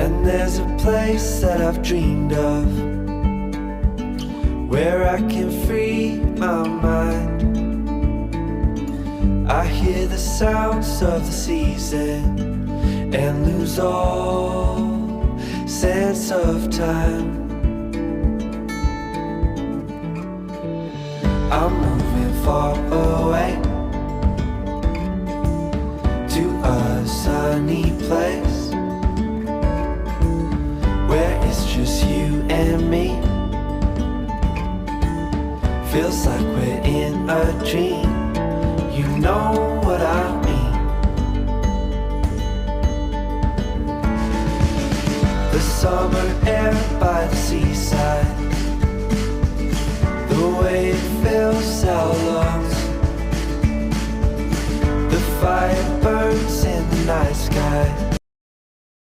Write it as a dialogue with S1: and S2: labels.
S1: And there's a place that I've dreamed of, where I can free my mind. I hear the sounds of the season and lose all sense of time. I'm moving far away to a sunny place where it's just you and me. Feels like we're in a dream. You know what I mean. The summer air by the seaside, the way it fills our lungs, the fire burns in the night sky.